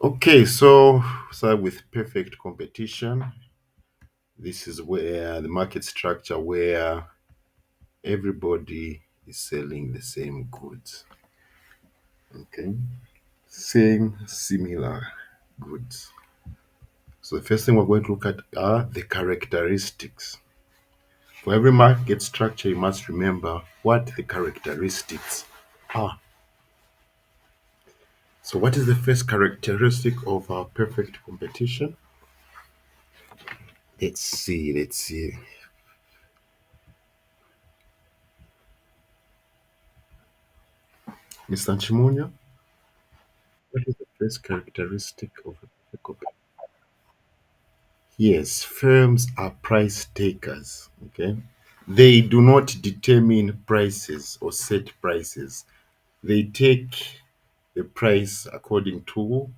Okay, so start with perfect competition. This is where the market structure where everybody is selling the same goods. Okay, same similar goods. So the first thing we're going to look at are the characteristics. For every market structure, you must remember what the characteristics are. So, what is the first characteristic of our perfect competition? Let's see. Mr. Chimunya, what is the first characteristic of a perfect competition? Yes, firms are price takers. Okay, they do not determine prices or set prices. They take the price according to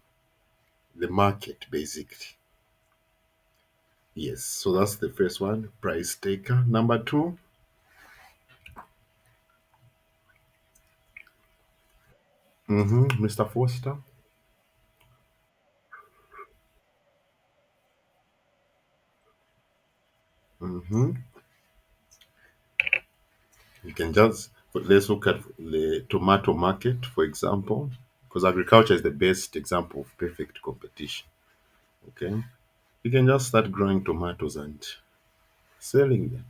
the market, basically. Yes, so that's the first one, price taker. Number two, Mr. Foster. hmm You can just let's look at the tomato market, for example, because agriculture is the best example of perfect competition. Okay, you can just start growing tomatoes and selling them.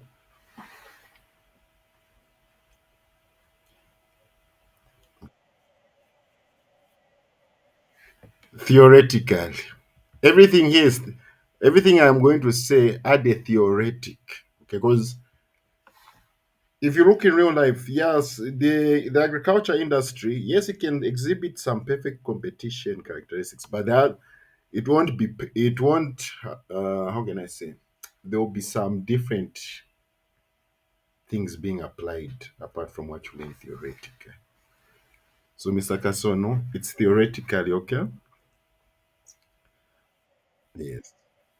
Theoretically, everything here is everything I'm going to say add a theoretic. Okay, because if you look in real life, yes, the agriculture industry, yes, it can exhibit some perfect competition characteristics, but that it won't how can I say, there will be some different things being applied apart from what you learn theoretically. So, Mr. Kasono, it's theoretically okay. Yes,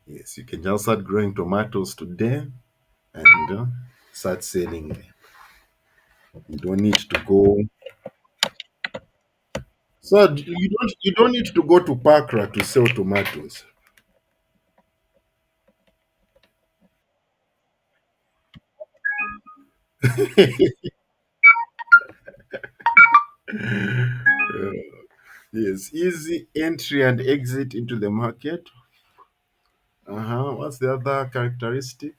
yes, you can just start growing tomatoes today and start selling them. You don't need to go. So you don't need to go to Pakra to sell tomatoes. Yes, easy entry and exit into the market. What's the other characteristic?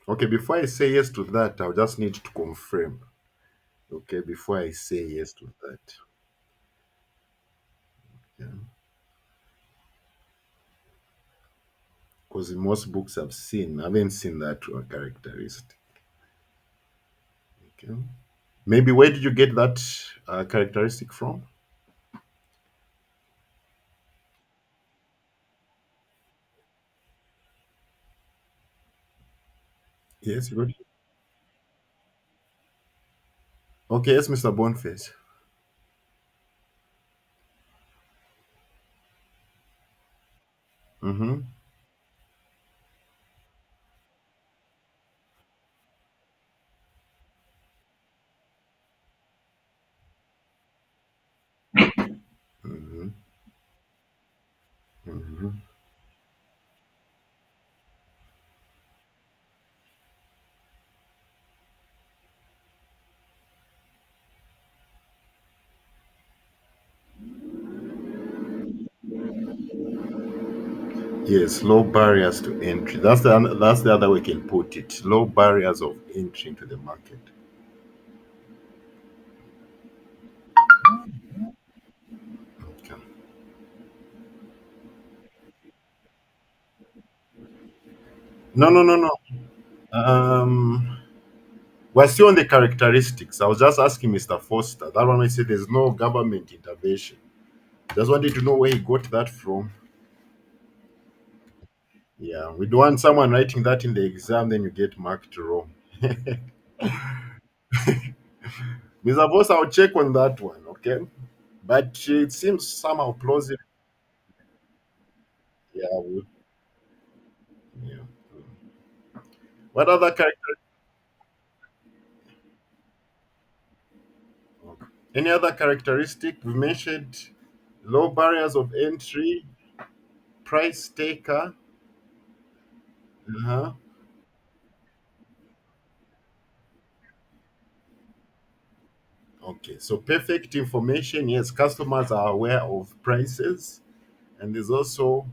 Okay, before I say yes to that, I'll just need to confirm. Okay, before I say yes to that. Yeah. Because in most books I've seen, I haven't seen that characteristic. Okay. Maybe where did you get that characteristic from? Yes, you got it. Okay, yes, Mr. Boniface. Mm-hmm. Mm-hmm. Mm-hmm. Yes, low barriers to entry. That's the other way we can put it. Low barriers of entry into the market. Okay. No, no, no, no. Um, we're still on the characteristics. I was just asking Mr. Foster. That one I said there's no government intervention. Just wanted to know where he got that from. Yeah, we don't want someone writing that in the exam, then you get marked wrong. Mr. Foster, I'll check on that one, okay? but it seems somehow plausible. Yeah, yeah. What other character? Any other characteristic? We mentioned low barriers of entry, price taker. Uh-huh. Okay, so perfect information. Yes, customers are aware of prices, and there's also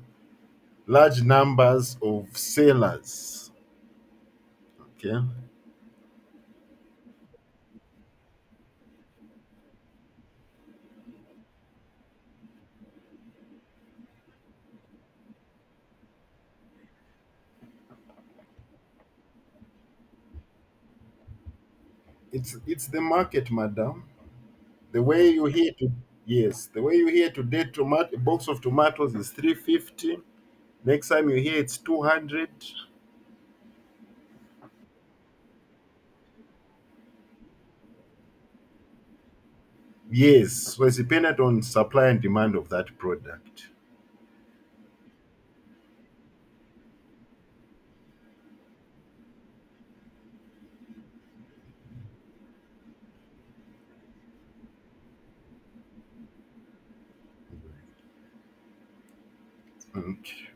large numbers of sellers. Okay, it's the market, madam. The way you hear to Yes, the way you hear today, tomato a box of tomatoes is 350. Next time you hear it's 200. Yes, so it's dependent on supply and demand of that product. Okay.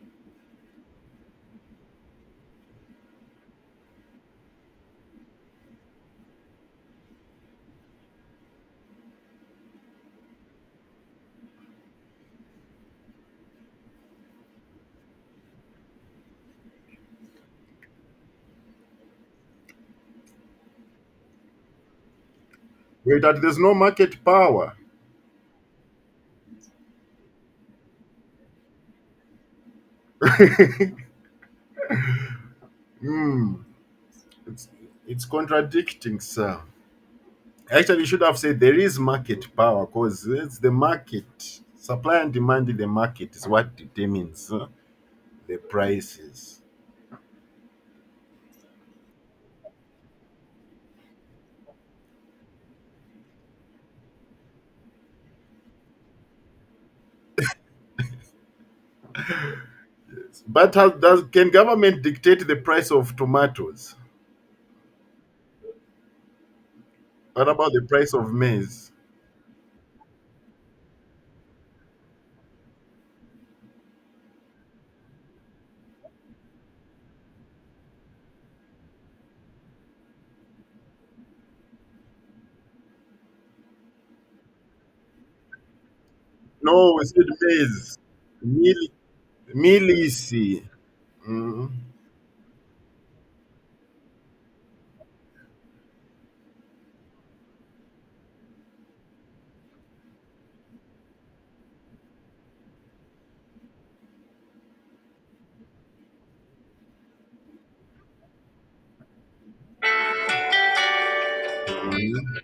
Wait, that there's no market power. Hmm. It's it's contradicting, sir. Actually, you should have said there is market power because it's the market. Supply and demand in the market is what determines the prices. But can government dictate the price of tomatoes? What about the price of maize? No, we said maize. Mil, milisi. Mm. Mm.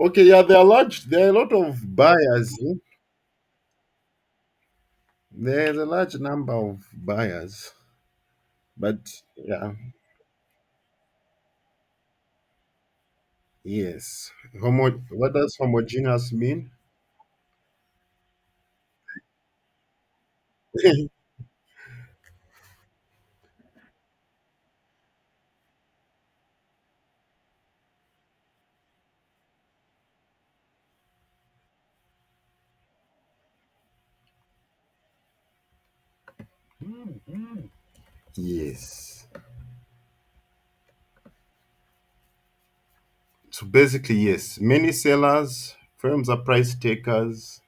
Okay, yeah, there are large. There are a lot of buyers. There's a large number of buyers, but yeah, yes. What does homogeneous mean? Yes. So basically, yes, many sellers, firms are price takers,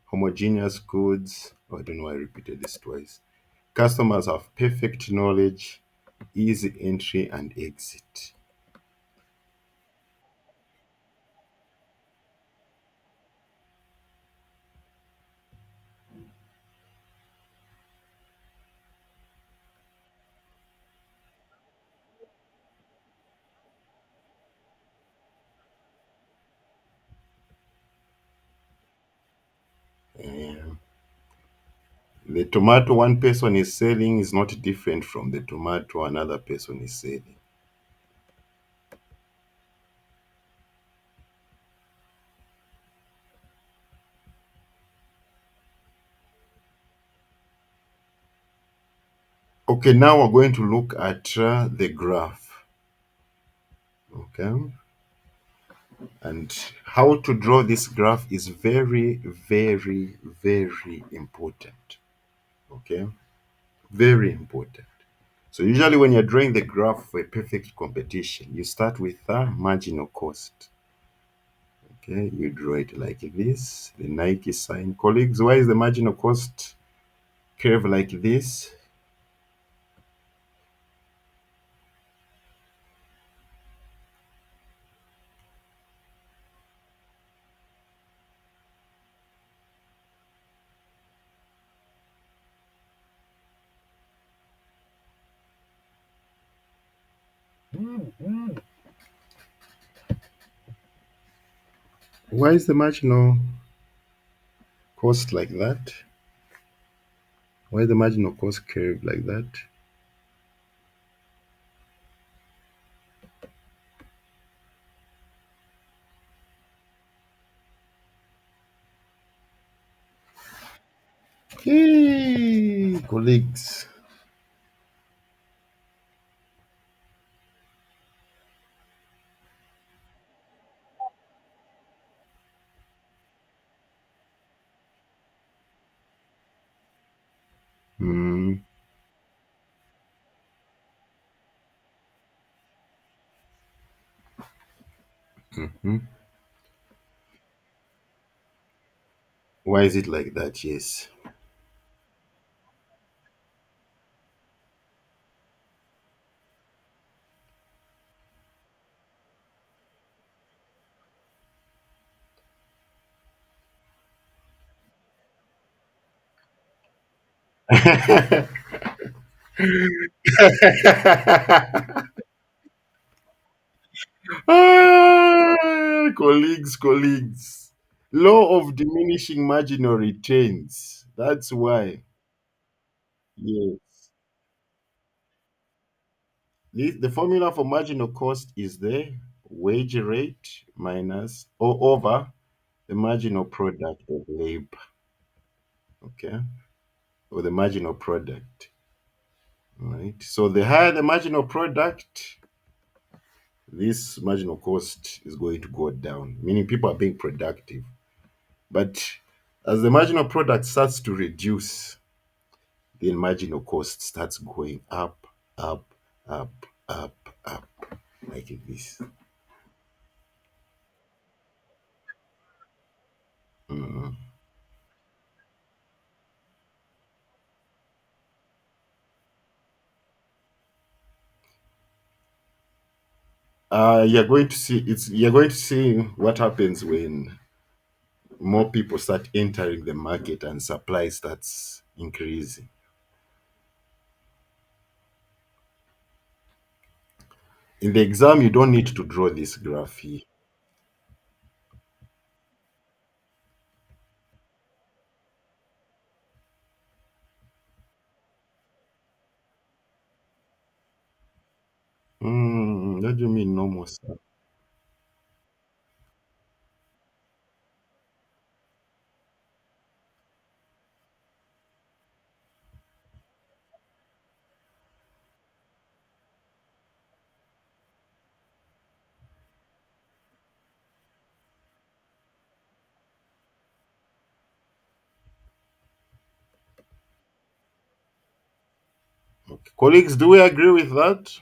homogeneous goods. Oh, I don't know why I repeated this twice. Customers have perfect knowledge, easy entry and exit. Um, the tomato one person is selling is not different from the tomato another person is selling. Okay, now we're going to look at the graph. Okay, and how to draw this graph is very, very, very important. Okay, very important. So usually when you're drawing the graph for a perfect competition, you start with marginal cost. Okay, you draw it like this, the Nike sign. Colleagues, why is the marginal cost curve like this? Why is the marginal cost like that? Why is the marginal cost curve like that? Hey, colleagues. Hmm. Hmm. Why is it like that? Yes. Colleagues. Law of diminishing marginal returns. That's why. Yes. The formula for marginal cost is the wage rate minus or over the marginal product of labor. Okay. Or the marginal product. Right. So the higher the marginal product, this marginal cost is going to go down, meaning people are being productive. But as the marginal product starts to reduce, then marginal cost starts going up, up, up, up, up, like this. Mm. You're going to see what happens when more people start entering the market and supply starts increasing. In the exam, you don't need to draw this graph here. What do you mean normal stuff? Okay. Colleagues, do we agree with that?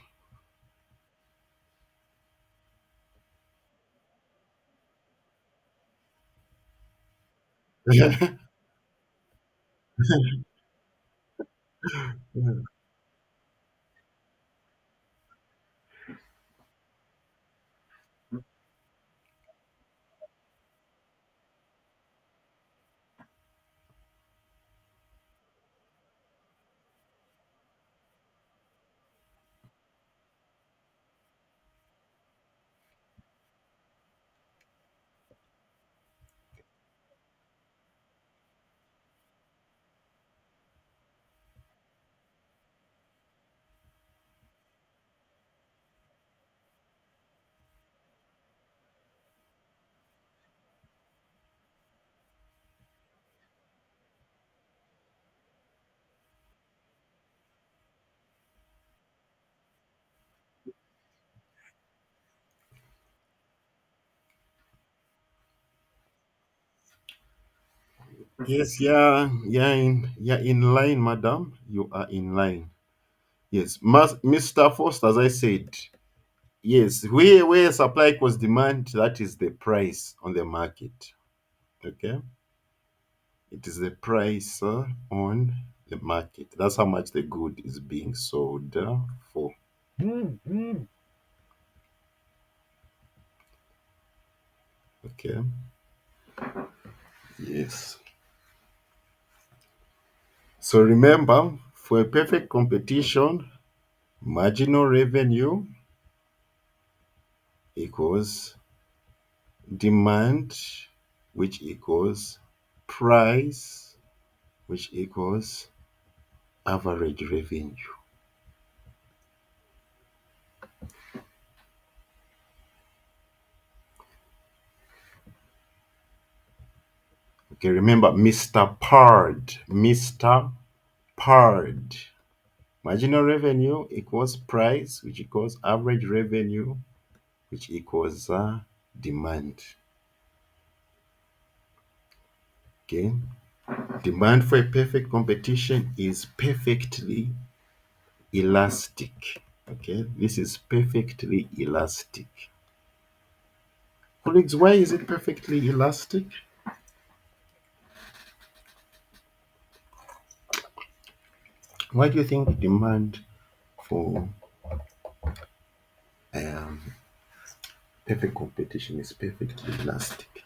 Yes, yeah, in line, madam. You are in line. Yes, Mr. First, as I said, yes, where supply equals demand, that is the price on the market. Okay, it is the price on the market. That's how much the good is being sold for. Okay, yes. So remember, for a perfect competition, marginal revenue equals demand, which equals price, which equals average revenue. Okay, remember Mr. Pard. Mr. Pard. Marginal revenue equals price, which equals average revenue, which equals demand. Okay, demand for a perfect competition is perfectly elastic. Okay, this is perfectly elastic. Colleagues, why is it perfectly elastic? Why do you think demand for um, perfect competition is perfectly elastic?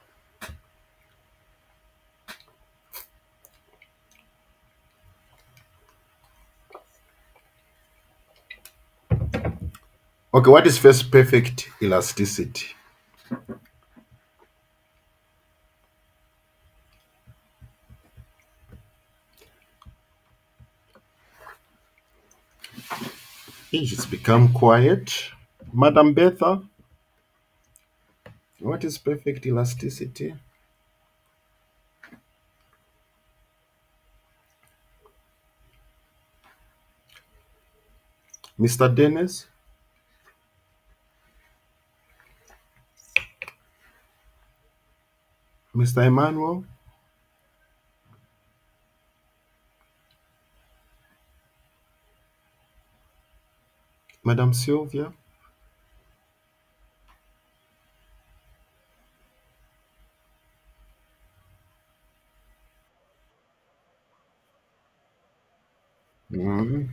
Okay, what is first perfect elasticity? It's become quiet. Madam Betha, what is perfect elasticity? Mr. Dennis, Mr. Emmanuel, Madam Sylvia? Mhm.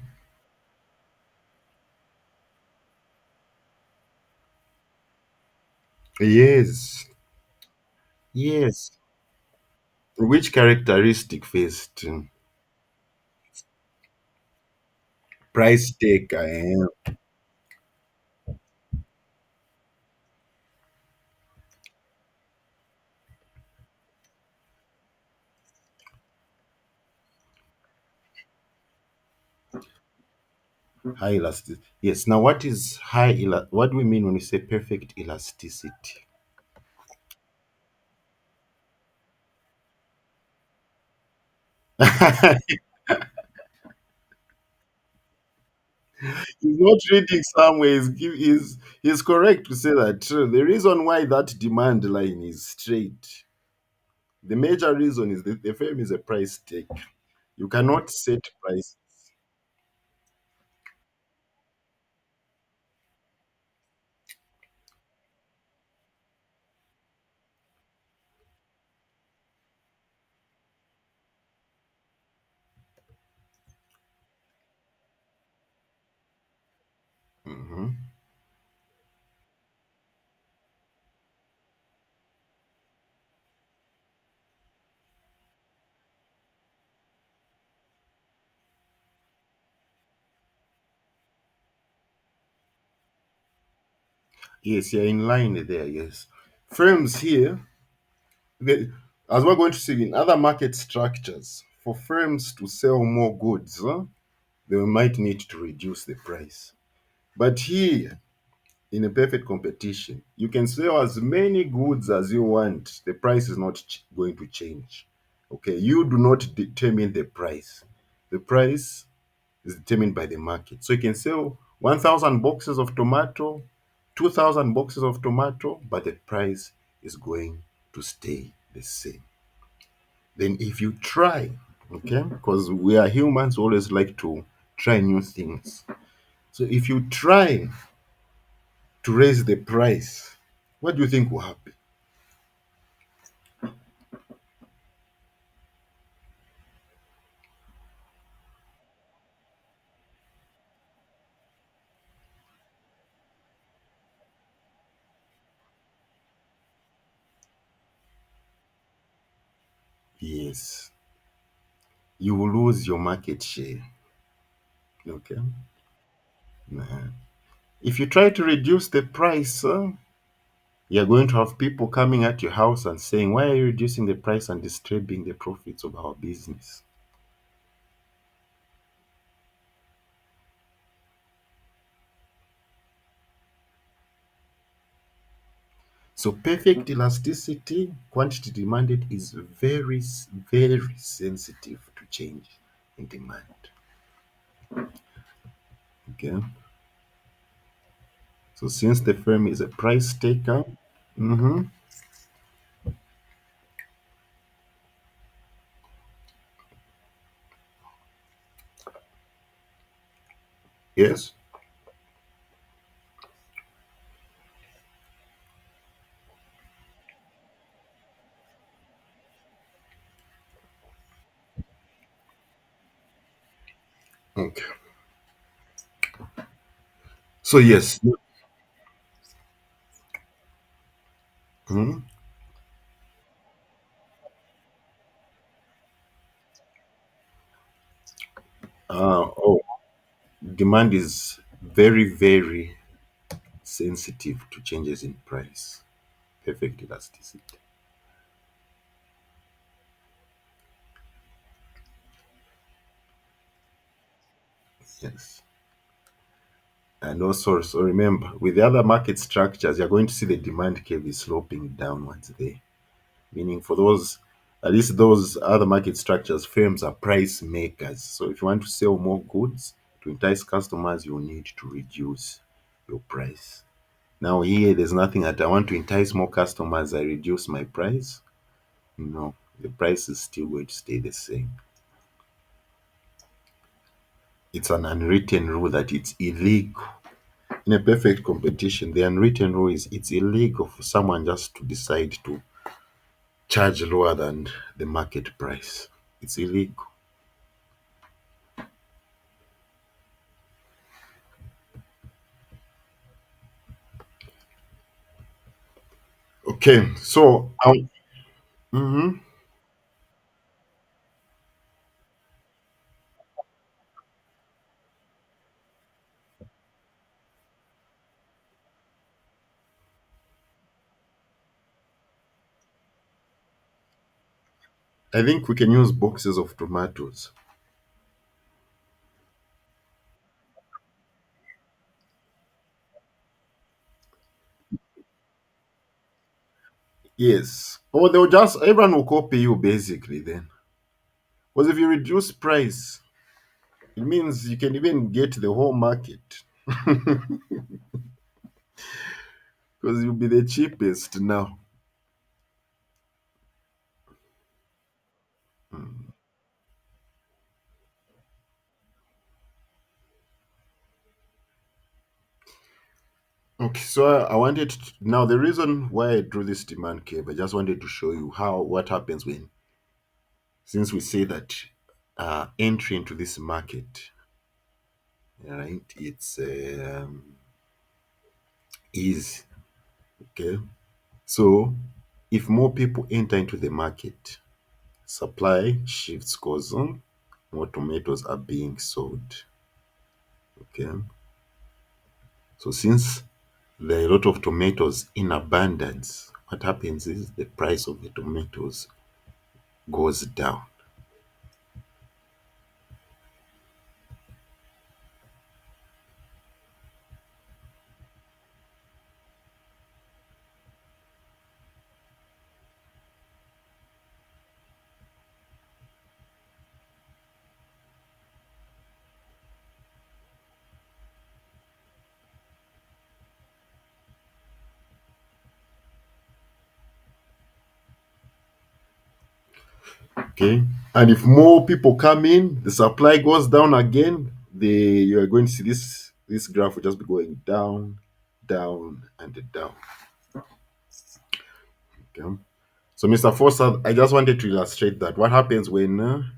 Yes, yes. Which characteristic first? Price taker. High elasticity. Yes. Now, what is what do we mean when we say perfect elasticity? He's not reading somewhere. He's correct to say that the reason why that demand line is straight, the major reason is that the firm is a price taker. You cannot set price. Mhm. Yes, you're in line there. Yes, firms here, they, as we're going to see in other market structures, for firms to sell more goods, they might need to reduce the price. But here, in a perfect competition, you can sell as many goods as you want. The price is not going to change. Okay, you do not determine the price. The price is determined by the market. So you can sell 1,000 boxes of tomato, 2,000 boxes of tomato, but the price is going to stay the same. Then if you try, okay, because we are humans, we always like to try new things. So if you try to raise the price, what do you think will happen? Yes, you will lose your market share. Okay. Nah. If you try to reduce the price, you're going to have people coming at your house and saying, "Why are you reducing the price and disturbing the profits of our business?" So, perfect elasticity, quantity demanded, is very sensitive to change in demand. Okay. So, since the firm is a price taker, hmm yes. Okay. So, yes. Mhm. Oh, demand is very sensitive to changes in price. Perfect elasticity. Yes. And also, so remember, with the other market structures, you're going to see the demand curve is sloping downwards there. Meaning, for those, at least those other market structures, firms are price makers. So, if you want to sell more goods to entice customers, you need to reduce your price. Now, here, there's nothing that I want to entice more customers, I reduce my price. No, the price is still going to stay the same. It's an unwritten rule that it's illegal. In a perfect competition, the unwritten rule is it's illegal for someone just to decide to charge lower than the market price. It's illegal. Okay, so mhm. I think we can use boxes of tomatoes. Yes. Or they'll just, everyone will copy you basically then. Because if you reduce price, it means you can even get the whole market. Because you'll be the cheapest now. Mm. Okay, so I wanted to, now the reason why I drew this demand curve, I just wanted to show you how what happens when, since we say that entry into this market, right, it's easy. Okay, so if more people enter into the market, supply shifts goes on, more tomatoes are being sold. Okay, so since there are a lot of tomatoes in abundance, what happens is the price of the tomatoes goes down. Okay, and if more people come in, the supply goes down again. You are going to see this graph will just be going down, down, and down. Okay. So, Mr. Foster, I just wanted to illustrate that what happens when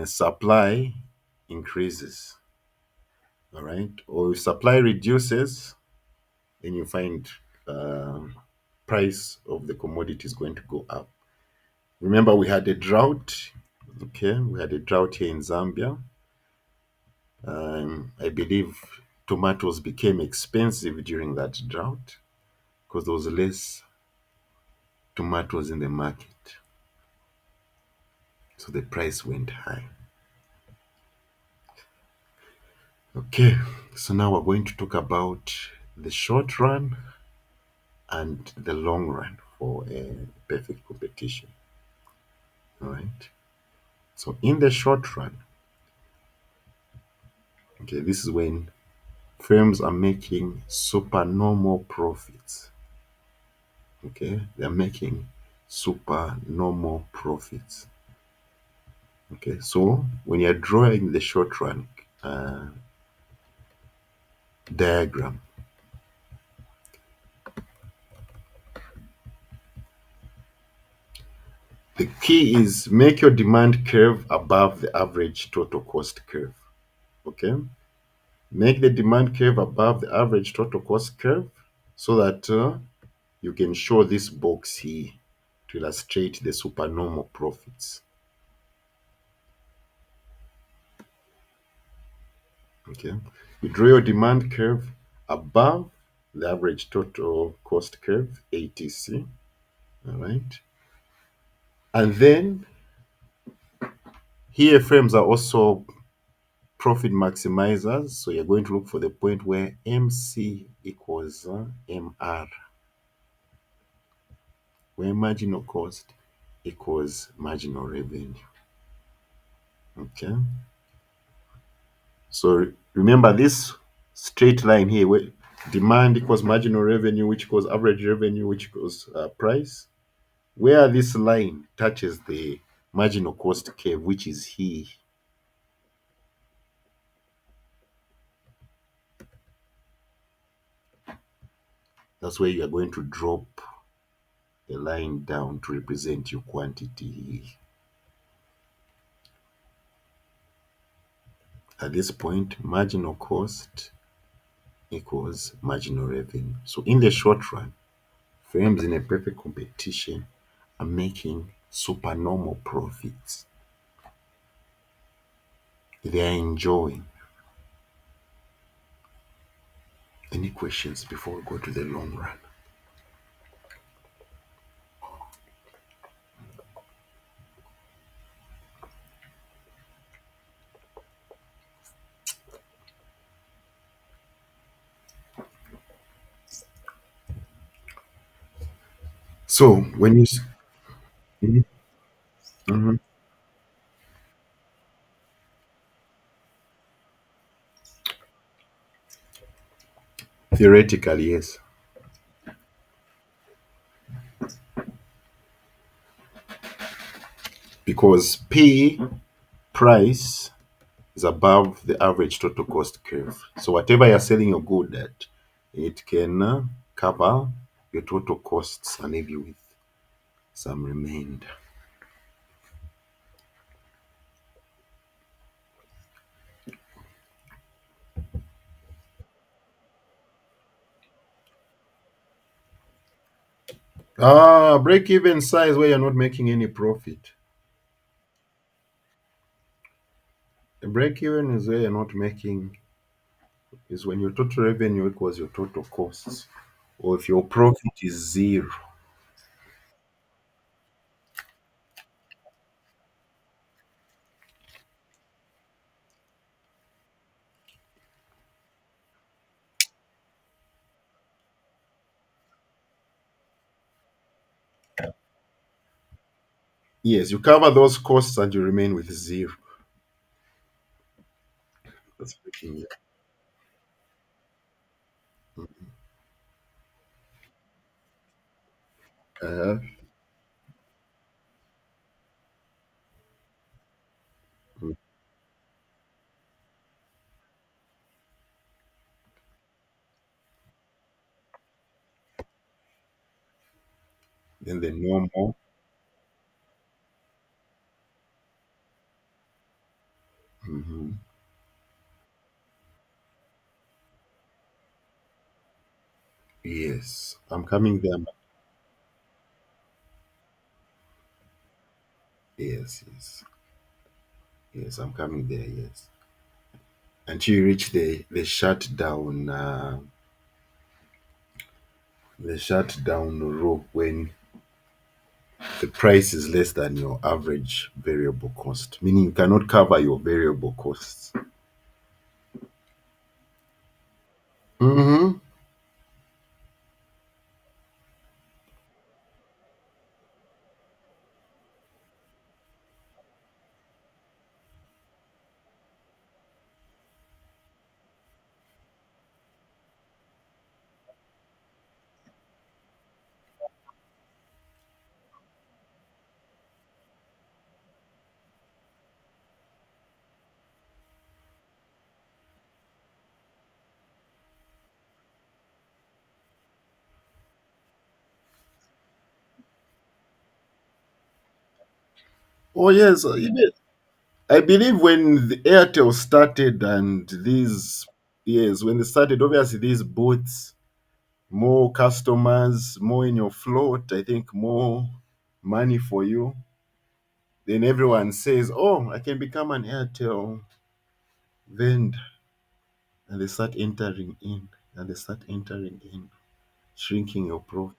supply increases, all right, or if supply reduces, then you find um price of the commodity is going to go up. Remember, we had a drought. Okay, we had a drought here in Zambia. I believe tomatoes became expensive during that drought because there was less tomatoes in the market, so the price went high. Okay, so now we're going to talk about the short run and the long run for a perfect competition. All right. So in the short run, okay, this is when firms are making supernormal profits. Okay, they're making supernormal profits. Okay, so when you're drawing the short run diagram, the key is make your demand curve above the average total cost curve. Okay, make the demand curve above the average total cost curve so that you can show this box here to illustrate the supernormal profits. Okay, you draw your demand curve above the average total cost curve, ATC. All right, and then here frames are also profit maximizers. So you're going to look for the point where MC equals MR, where marginal cost equals marginal revenue. Okay. So remember this straight line here where demand equals marginal revenue, which equals average revenue, which equals price. Where this line touches the marginal cost curve, which is here, that's where you are going to drop a line down to represent your quantity. At this point, marginal cost equals marginal revenue. So in the short run, firms in a perfect competition are making supernormal profits. They are enjoying. Any questions before we go to the long run? So when you Mhm, mhm. Theoretically, yes, because P price is above the average total cost curve. So whatever you're selling your good at, it can cover your total costs and leave you with some remainder. Break even size where you're not making any profit. A break even is where you're not making is when your total revenue equals your total costs, or if your profit is zero. Yes, you cover those costs and you remain with zero. That's breaking even. Uh, then the normal. Mhm. Yes, I'm coming there. Yes, yes, yes, I'm coming there. Yes, until you reach the shutdown row when the price is less than your average variable cost, meaning you cannot cover your variable costs. Hmm. Oh yes, I believe when the Airtel started and these, yes, when they started, obviously these booths, more customers, more in your float, I think more money for you. Then everyone says, "Oh, I can become an Airtel vendor," and they start entering in, and they start entering in, shrinking your profit.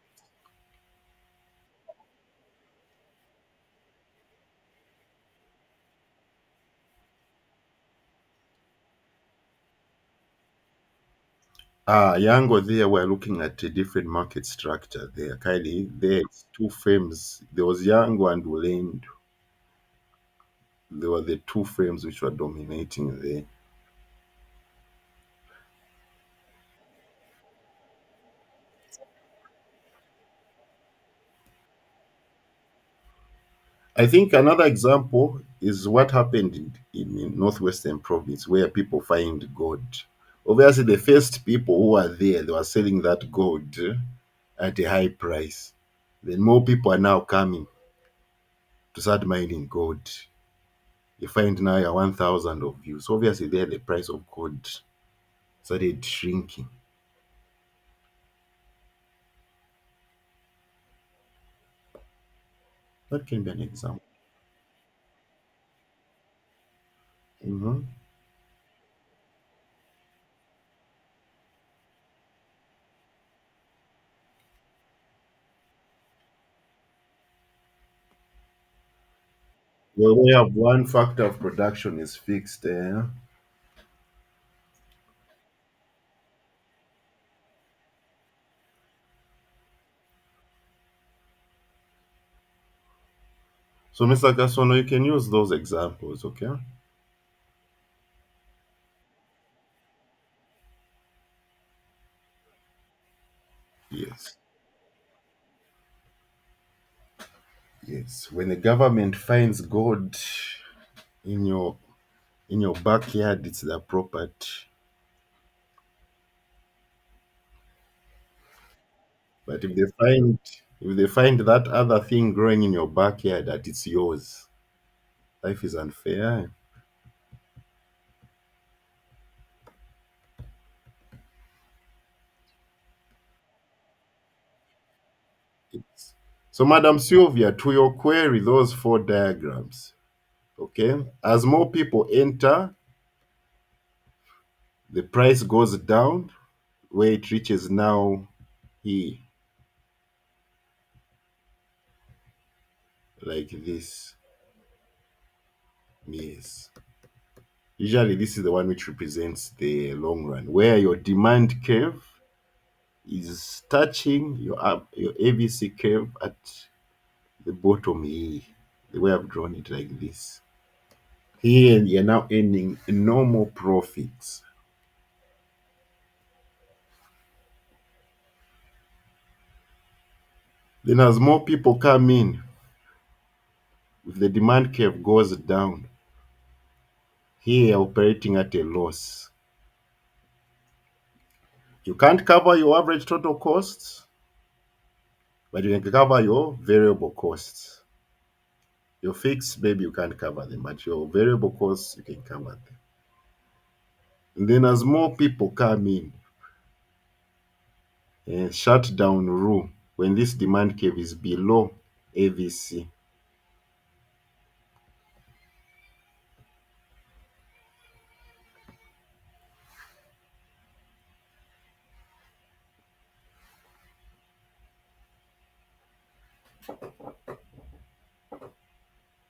Yango there, we're looking at a different market structure there. Kylie, there's two firms. There was Yango and Ulend. They were the two firms which were dominating there. I think another example is what happened in northwestern province where people find gold. Obviously, the first people who were there, they were selling that gold at a high price. Then more people are now coming to start mining gold. You find now you're 1,000 of you. So obviously, there the price of gold started shrinking. That can be an example. Mhm. Well, we have one factor of production is fixed. So, Mr. Gasono, you can use those examples, okay? Yes. Yes. When the government finds gold in your backyard, it's their property. But if they find that other thing growing in your backyard that it's yours, life is unfair. It's, so, Madam Sylvia, to your query, those four diagrams, okay? As more people enter, the price goes down where it reaches now here, like this. Yes. Usually, this is the one which represents the long run, where your demand curve is touching your ABC curve at the bottom here. The way I've drawn it like this. Here, you're now earning normal profits. Then, as more people come in, if the demand curve goes down, here you're operating at a loss. You can't cover your average total costs, but you can cover your variable costs. Your fixed, maybe you can't cover them, but your variable costs, you can cover them. And then as more people come in, shutdown rule, when this demand curve is below AVC,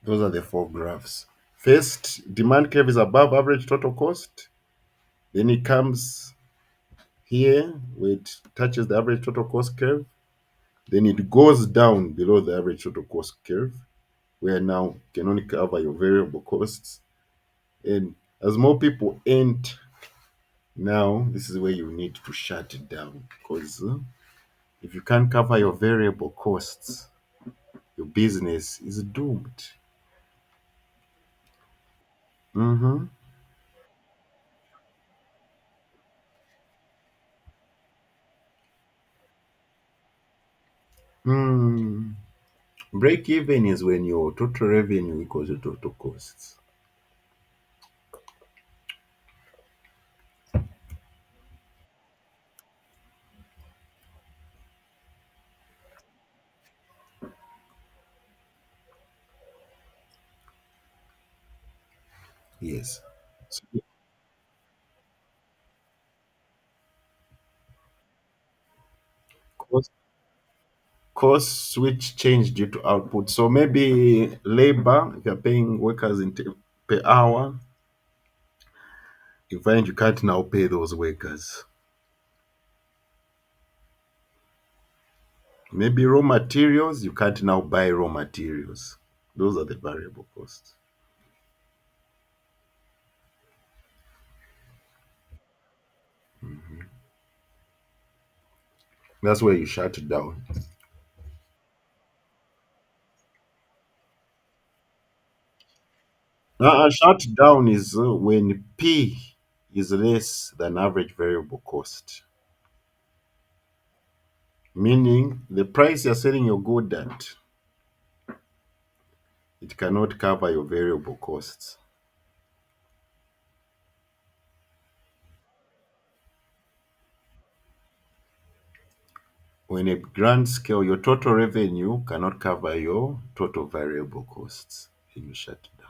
those are the four graphs. First, demand curve is above average total cost. Then it comes here where it touches the average total cost curve. Then it goes down below the average total cost curve, where now you can only cover your variable costs. And as more people enter, now this is where you need to shut it down because if you can't cover your variable costs, your business is doomed. Mm-hmm. Hmm. Break even is when your total revenue equals your total costs. Yes. So cost, costs which change due to output. So maybe labor, if you're paying workers per hour, you find you can't now pay those workers. Maybe raw materials, you can't now buy raw materials. Those are the variable costs. That's where you shut it down. Now, a shut down is when P is less than average variable cost, meaning the price you're selling your good at, it cannot cover your variable costs. When a grand scale, your total revenue cannot cover your total variable costs, and you shut it down.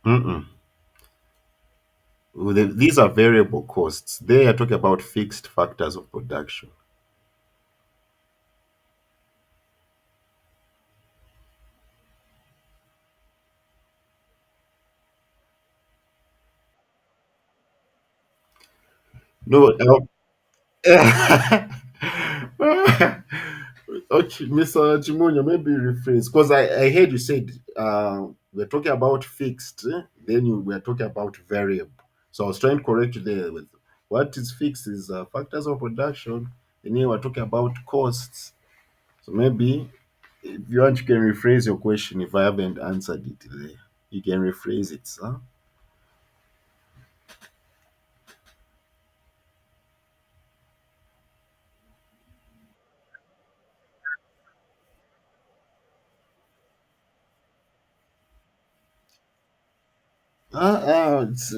Mm-mm. These are variable costs. They are talking about fixed factors of production. No, okay, Mr. Chimonyo, maybe rephrase because I heard you said we're talking about fixed, then you were talking about variable. So I was trying to correct you there with what is fixed is factors of production, and here we're talking about costs. So maybe if you want, you can rephrase your question if I haven't answered it there. You can rephrase it, sir.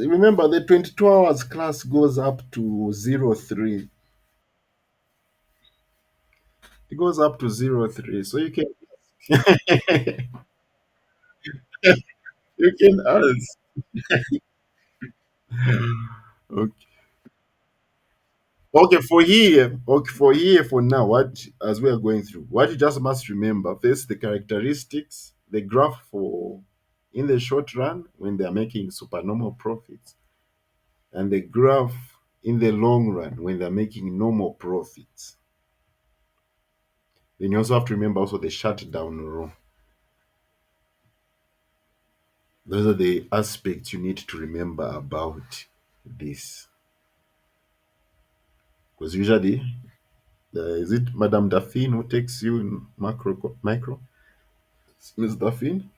Remember, the 22 hours class goes up to 03. It goes up to 03. So you can you can ask. Okay. Okay, for now, what as we are going through, what you just must remember first the characteristics, the graph for in the short run when they are making supernormal profits, and the graph in the long run when they're making normal profits. Then you also have to remember also the shutdown row. Those are the aspects you need to remember about this. Because usually, is it Madame Daphne who takes you in micro? Miss Daphne?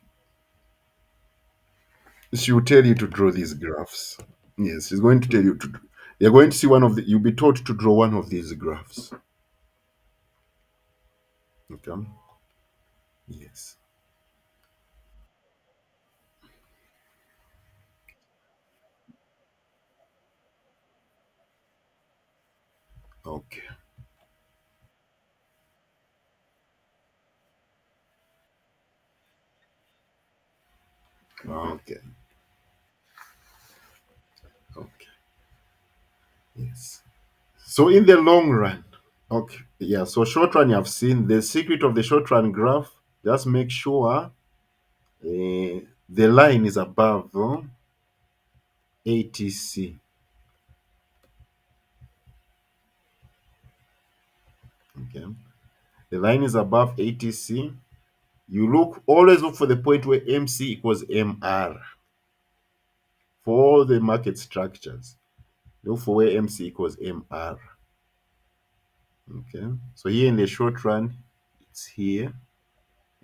She will tell you to draw these graphs. Yes, she's going to tell you to. You're going to see one of the. You'll be taught to draw one of these graphs. Okay. Yes. Okay. Okay. Okay. Yes. So in the long run, okay, yeah. So short run, you have seen the secret of the short run graph. Just make sure the line is above ATC. Okay, the line is above ATC. You always look for the point where MC equals MR for all the market structures. Look for where MC equals MR. Okay, so here in the short run, it's here.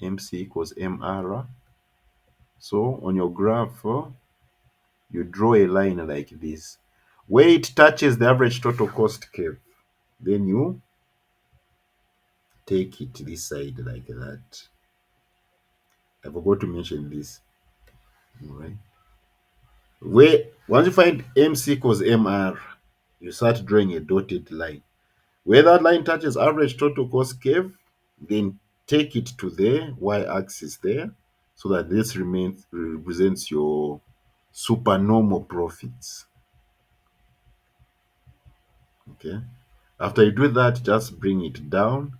MC equals MR. So on your graph, you draw a line like this. Where it touches the average total cost curve, then you take it this side like that. I forgot to mention this. All right. Where once you find MC equals MR, you start drawing a dotted line. Where that line touches average total cost curve, then take it to the y-axis there, so that this remains represents your supernormal profits. Okay. After you do that, just bring it down,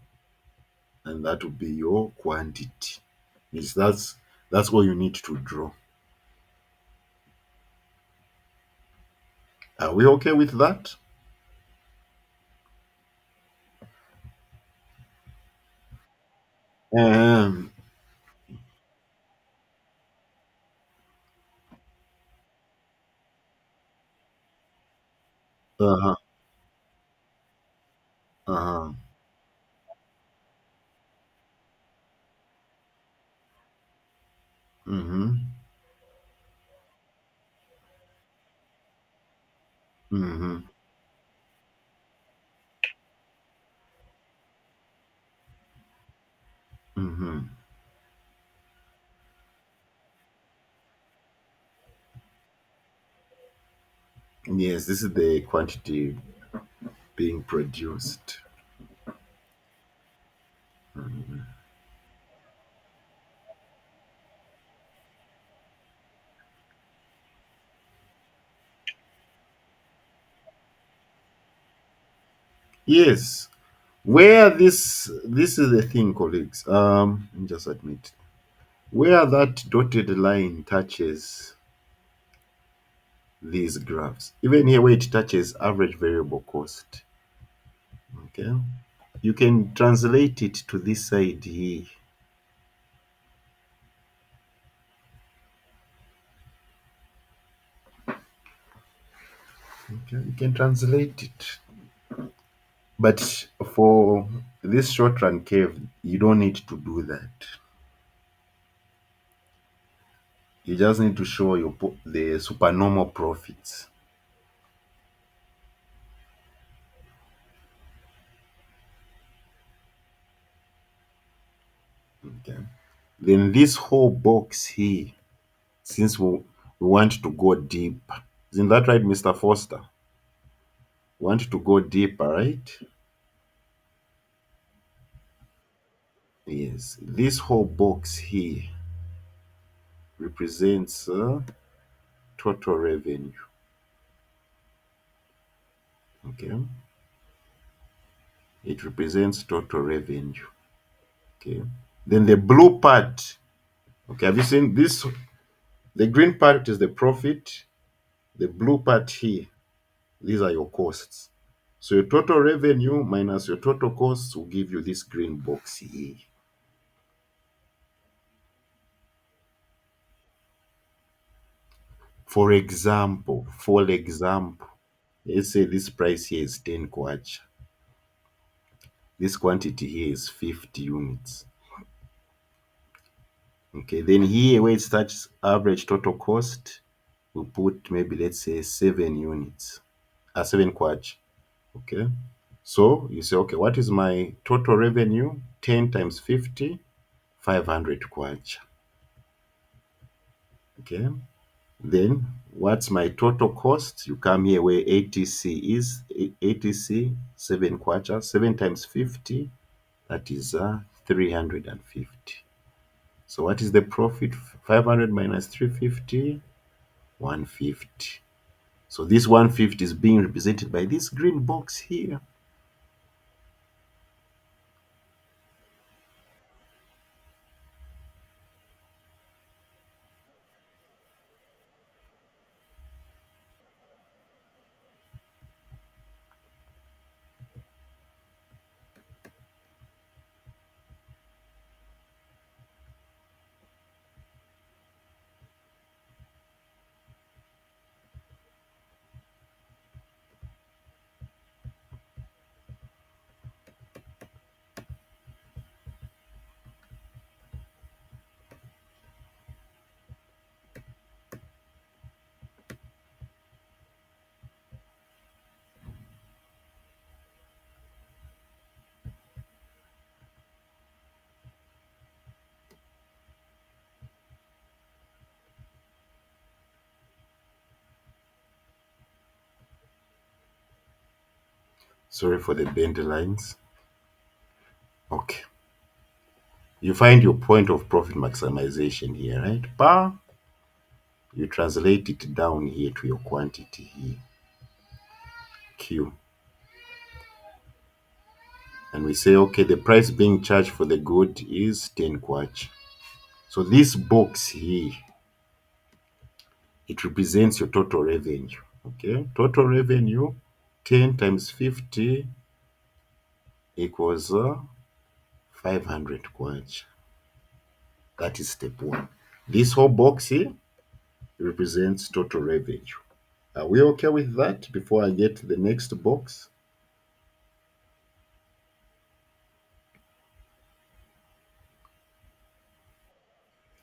and that will be your quantity. Yes, that's all you need to draw. Are we okay with that? Um, uh-huh, uh-huh. Mm-hmm. Mm-hmm. Mm-hmm. Yes, this is the quantity being produced. Yes. Where this is the thing, colleagues. Let me just admit. Where that dotted line touches these graphs, even here where it touches average variable cost, okay, you can translate it to this side here. Okay, you can translate it. But for this short run curve, you don't need to do that. You just need to show the supernormal profits. Okay. Then this whole box here, since we want to go deep, isn't that right, Mr. Foster? Want to go deeper, right? Yes. This whole box here represents total revenue. Okay. It represents total revenue. Okay. Then the blue part. Okay. Have you seen this? The green part is the profit. The blue part here, these are your costs. So your total revenue minus your total costs will give you this green box here. For example, let's say this price here is 10 kwacha. This quantity here is 50 units. Okay, then here where it starts average total cost, we put maybe let's say 7 units, 7 kwacha. Okay, so you say, okay, what is my total revenue? 10 times 50, 500 kwacha. Okay, then what's my total cost? You come here where ATC is. ATC 7 kwacha, 7 times 50, that is 350. So what is the profit? 500 minus 350, 150. So this 150 is being represented by this green box here. Sorry for the bend lines. Okay. You find your point of profit maximization here, right? Bar. You translate it down here to your quantity here, Q. And we say, okay, the price being charged for the good is 10 kwacha. So this box here, it represents your total revenue. Okay, total revenue 10 times 50 equals 500 kwacha. That is step one. This whole box here represents total revenue. Are we okay with that before I get to the next box?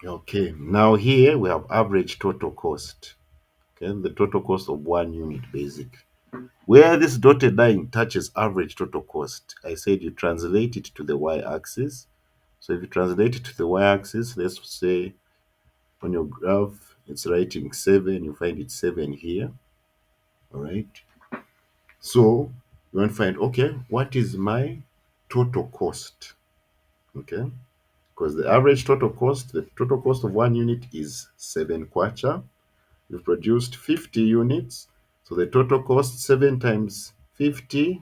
Okay, now here we have average total cost. Okay, the total cost of 1 unit basic. Where this dotted line touches average total cost, I said you translate it to the y-axis. So if you translate it to the y-axis, let's say on your graph, it's writing 7, you find it 7 here. All right. So you want to find, okay, what is my total cost? Okay. Because the average total cost, the total cost of 1 unit is 7 kwacha. You've produced 50 units. So the total cost, 7 times 50,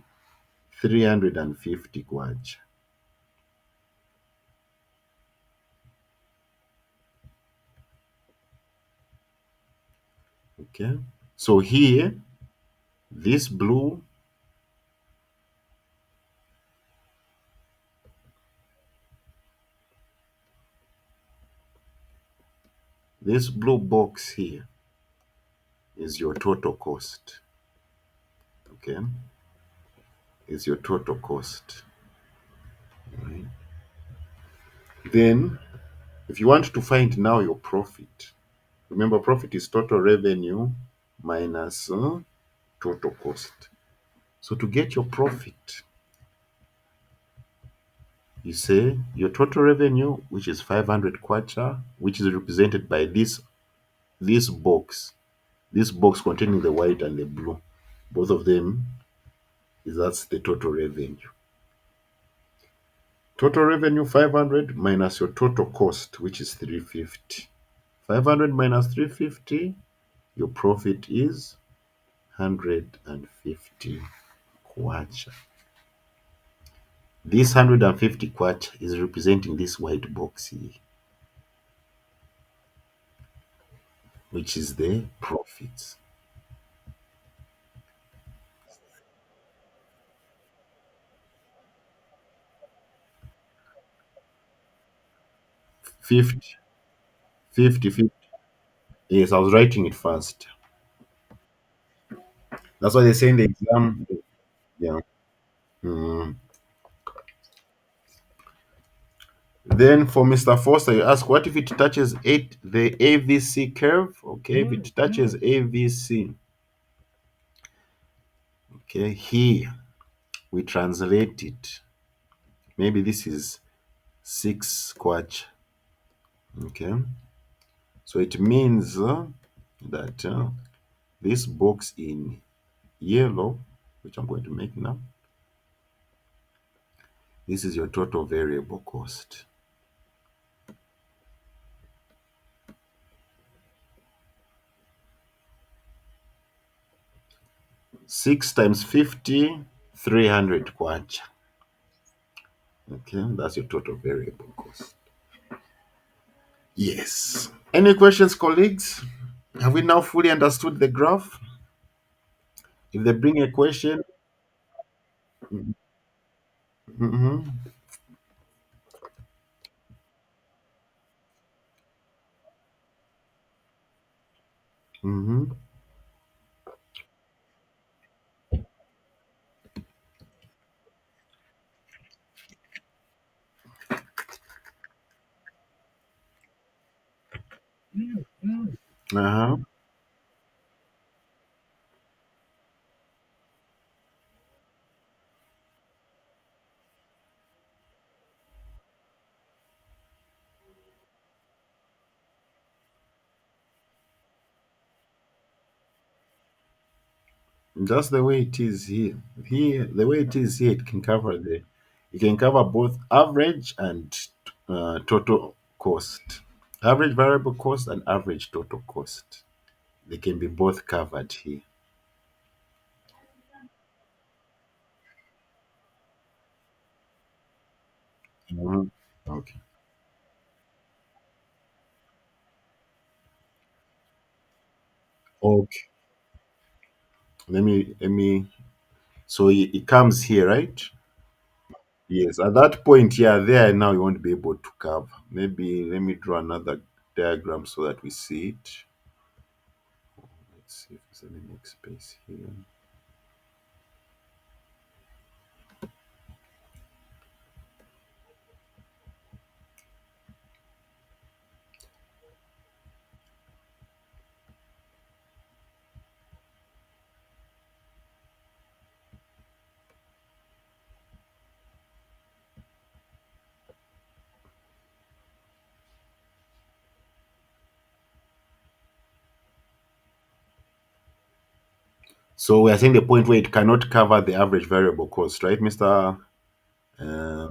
350 kwacha. Okay. So here, this blue, this blue box here is your total cost. Okay. Is your total cost. Right. Then, if you want to find now your profit, remember profit is total revenue minus total cost. So to get your profit, you say your total revenue, which is 500 kwacha, which is represented by this box, this box containing the white and the blue. Both of them is that's the total revenue. Total revenue 500 minus your total cost, which is 350. 500 minus 350, your profit is 150 kwacha. This 150 kwacha is representing this white box here, which is the profits. 50, 50, 50. Yes, I was writing it fast. That's why they say in the exam. Yeah. Mm. Then for Mr. Foster, you ask, what if it touches the AVC curve? Okay, if it touches AVC, okay, here we translate it. Maybe this is 6 kwacha. Okay, so it means that this box in yellow, which I'm going to make now, this is your total variable cost. 6 times 50, 300 kwacha. Okay, that's your total variable cost. Yes. Any questions, colleagues? Have we now fully understood the graph? If they bring a question, mhm, mhm, uh-huh. That's the way it is here. Here, the way it is here, it can cover both average and total cost. Average variable cost and average total cost. They can be both covered here. Mhm. Okay. Okay. Let me. So it comes here, right? Yes. At that point, yeah, there now you won't be able to cover. Maybe let me draw another diagram so that we see it. Let's see if there's any next space here. So we are saying the point where it cannot cover the average variable cost, right, Mister? Uh,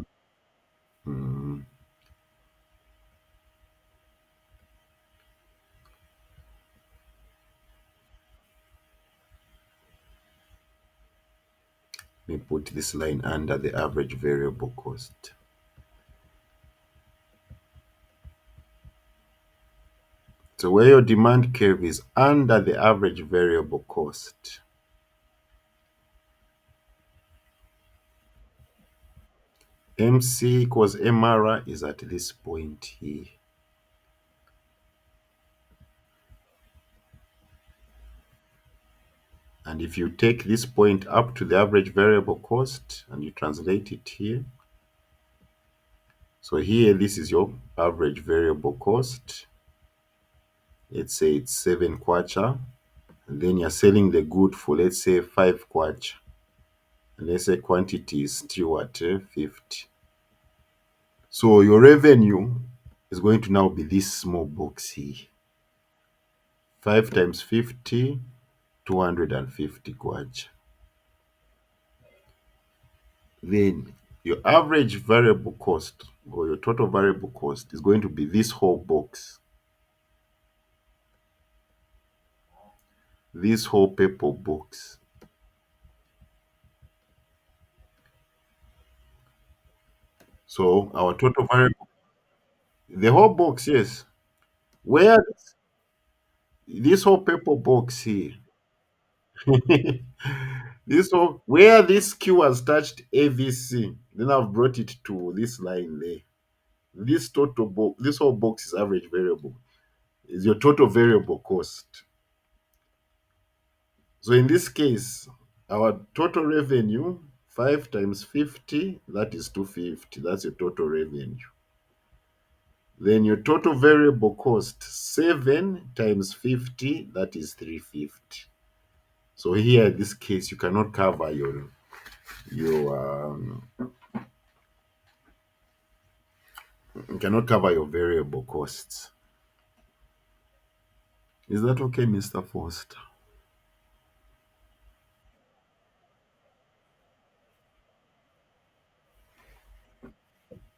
hmm, Let me put this line under the average variable cost. So where your demand curve is under the average variable cost, MC equals MR is at this point here. And if you take this point up to the average variable cost and you translate it here, so here this is your average variable cost. Let's say it's 7 kwacha, and then you're selling the good for, let's say, 5 kwacha. And let's say quantity is still at 50. So your revenue is going to now be this small box here. 5 times 50, 250 kwacha. Then your average variable cost or your total variable cost is going to be this whole box, this whole purple box. So our total variable, the whole box, yes. Where this whole purple box here, this whole where this Q has touched AVC, then I've brought it to this line there. This total box, this whole box is average variable, is your total variable cost. So in this case, our total revenue, 5 times 50, that is 250. That's your total revenue. Then your total variable cost, 7 times 50, that is 350. So here in this case, you cannot cover your you cannot cover your variable costs. Is that okay, Mr. Foster?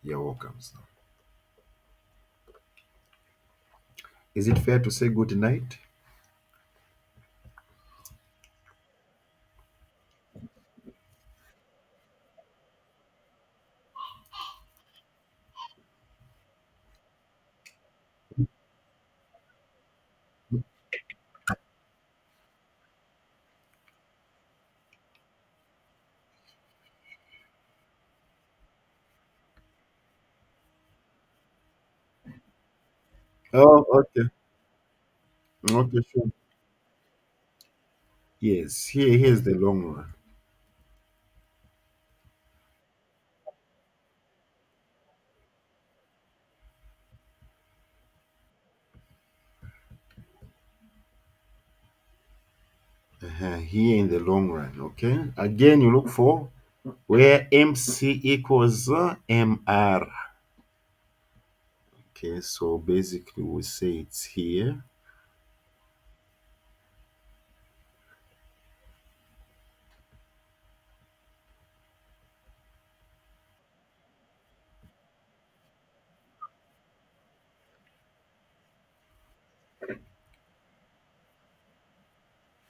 You're welcome, sir. Is it fair to say good night? Oh, okay. Okay, sure. Yes, here's the long run. Here in the long run, okay? Again, you look for where MC equals MR. Okay, so basically we say it's here.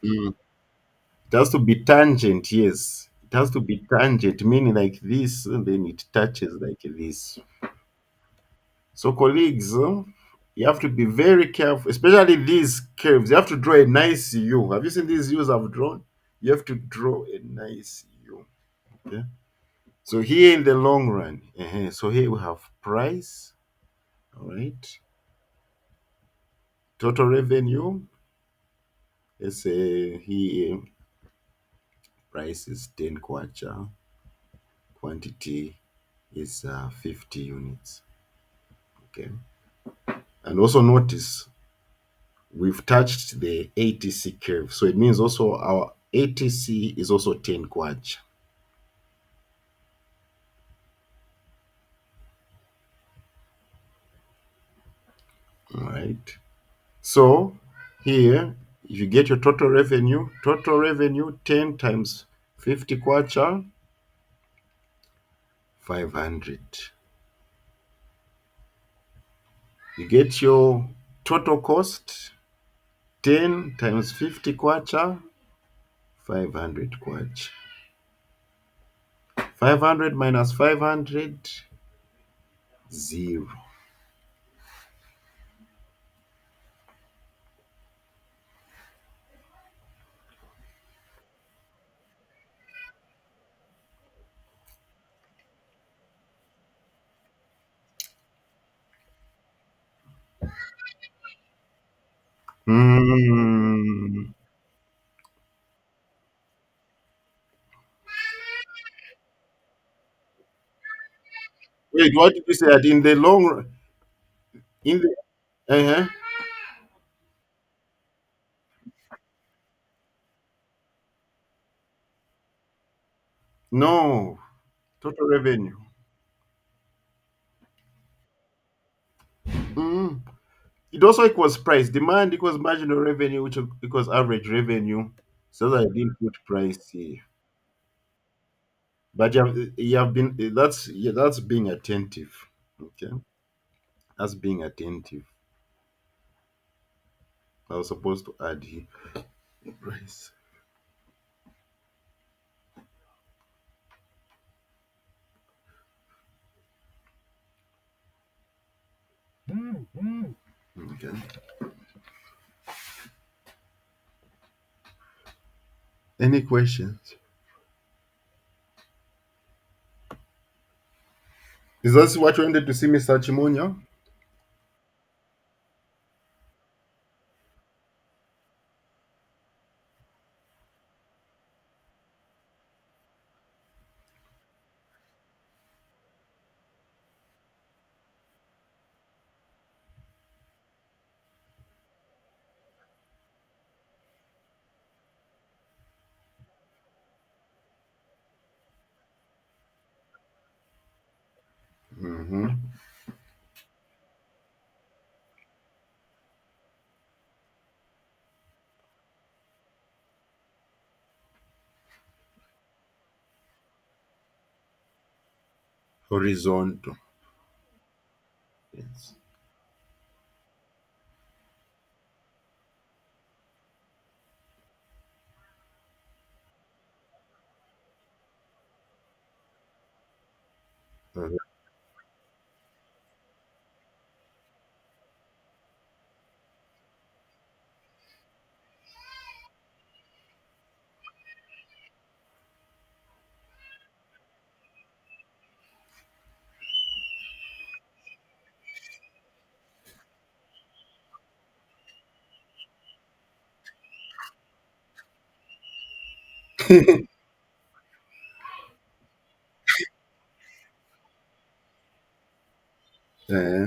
Mm. It has to be tangent, yes. It has to be tangent, meaning like this, and then it touches like this. So, colleagues, you have to be very careful, especially these curves. You have to draw a nice U. Have you seen these U's I've drawn? You have to draw a nice U. Okay. So here in the long run, so here we have price, all right, total revenue. Let's say here price is 10 kwacha, quantity is 50 units. Okay, and also notice we've touched the ATC curve, so it means also our ATC is also 10 kwacha. All right. So here, if you get your total revenue 10 times 50 kwacha, 500. You get your total cost 10 times 50 kwacha, 500 kwacha. 500 minus 500, zero. Hmm. Wait, what did you say? That in the long run, in the uh no total revenue. Mm. It also equals price. Demand equals marginal revenue, which equals average revenue. So that I didn't put price here. But you have been that's yeah, that's being attentive. Okay. That's being attentive. I was supposed to add here. Price. Okay. Any questions? Is that what you wanted to see, Mr. Chimonia? Mm-hmm. Horizontal. Yes. Uh, uh,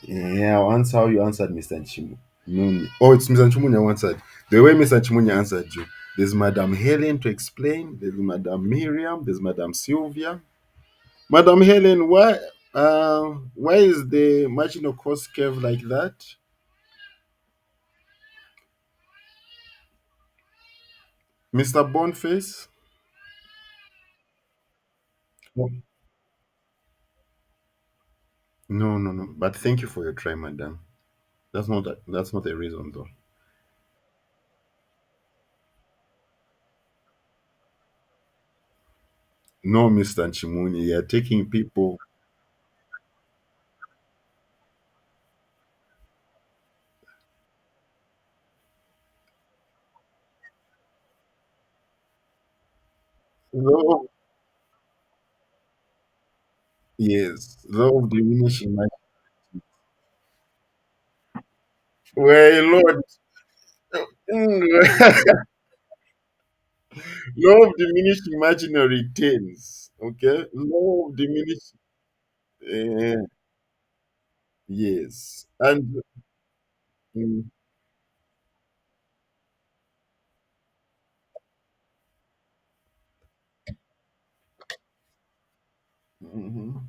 yeah, I'll answer how you answered Mr. Chimunye. Oh, it's Mr. Chimunye who answered. The way Mr. Chimunye answered you. There's Madam Helen to explain. There's Madam Miriam. There's Madam Sylvia. Madam Helen, why is the marginal cost curve like that? Mr. Boniface? No, no. But thank you for your try, madam. That's not a reason though. No, Mr. Chimuni, you're taking people. Law, yes, law of diminishing marginal. Well, Lord, law of diminishing marginal returns. Okay, law of diminishing. Yes, and mm, mhm.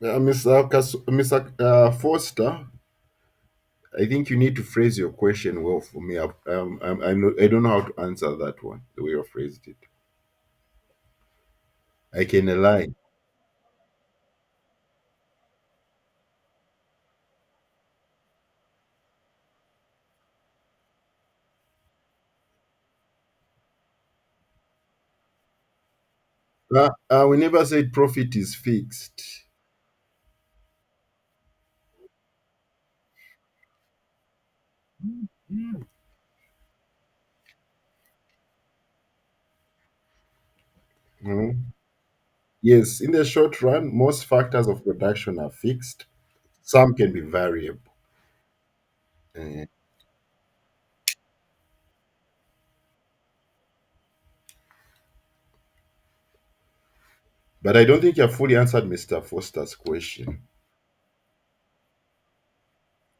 Mr. Foster, I think you need to phrase your question well for me. I don't know how to answer that one, the way you phrased it. I can align. We never said profit is fixed. No. Yes, in the short run, most factors of production are fixed. Some can be variable. Uh, but I don't think you have fully answered Mr. Foster's question.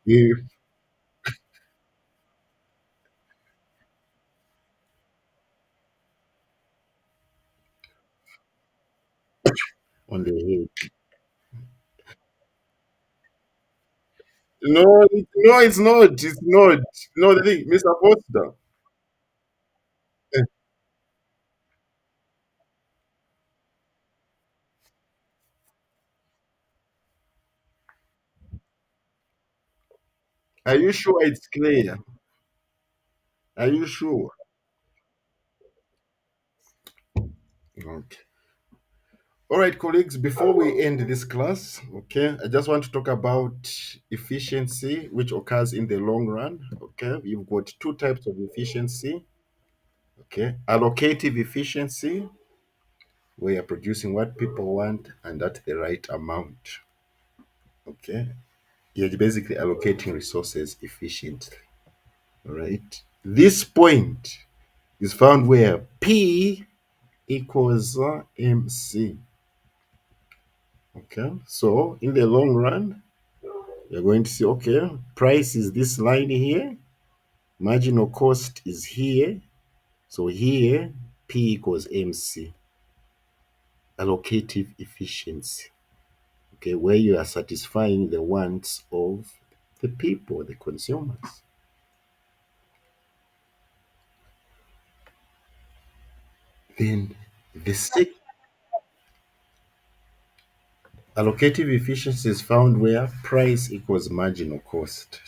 If on the head. No, it's not. It's not. No, the thing, Mr. Foster. eh, Are you sure it's clear? Are you sure? Okay. All right, colleagues, before we end this class, okay, I just want to talk about efficiency, which occurs in the long run. Okay, you've got two types of efficiency. Okay, allocative efficiency, where you're producing what people want and at the right amount. Okay, you're basically allocating resources efficiently. All right, this point is found where P equals MC. Okay, so in the long run, you're going to see, okay, price is this line here, marginal cost is here. So here, P equals MC, allocative efficiency. Okay, where you are satisfying the wants of the people, the consumers. Then the sixth allocative efficiency is found where price equals marginal cost.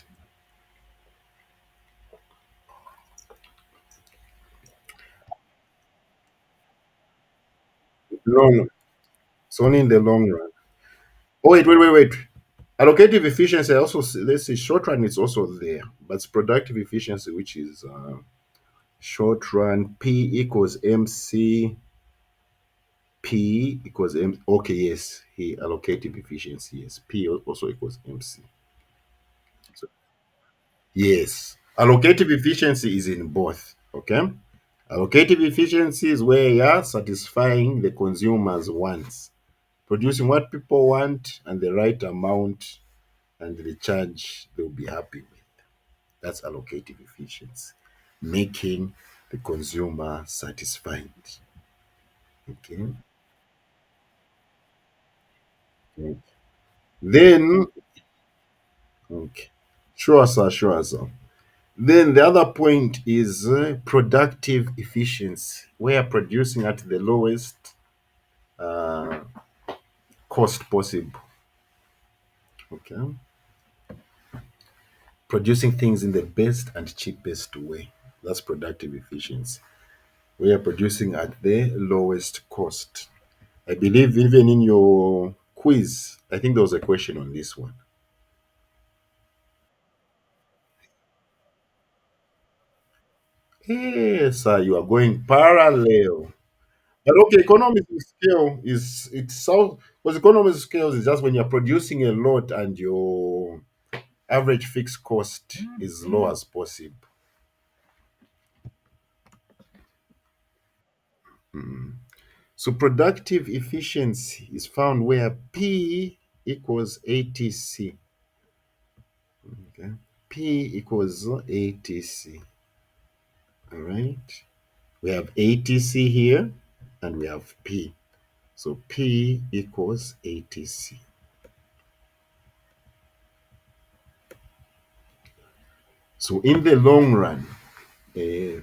No, no, it's only in the long run. Oh, wait. Allocative efficiency also, let's say short run is also there, but it's productive efficiency, which is short run. P equals MC. P equals M. Okay, yes, he allocative efficiency. Yes, P also equals MC. So, yes, allocative efficiency is in both. Okay, allocative efficiency is where you're satisfying the consumer's wants, producing what people want and the right amount and the charge they'll be happy with. That's allocative efficiency, making the consumer satisfied. Okay. Okay. Then, okay. Sure, sir. Then the other point is productive efficiency, where producing at the lowest uh, cost possible. Okay. Producing things in the best and cheapest way. That's productive efficiency. We are producing at the lowest cost. I believe even in your quiz, I think there was a question on this one. Yes, sir, you are going parallel. But okay, economies of scale is it's so because economies of scale is just when you're producing a lot and your average fixed cost is low as possible. Mm. So productive efficiency is found where P equals ATC. Okay. P equals ATC. All right. We have ATC here and we have P. So P equals ATC. So in the long run,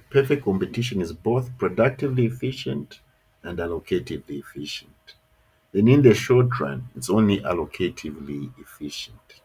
perfect competition is both productively efficient and allocatively efficient. Then in the short run, it's only allocatively efficient.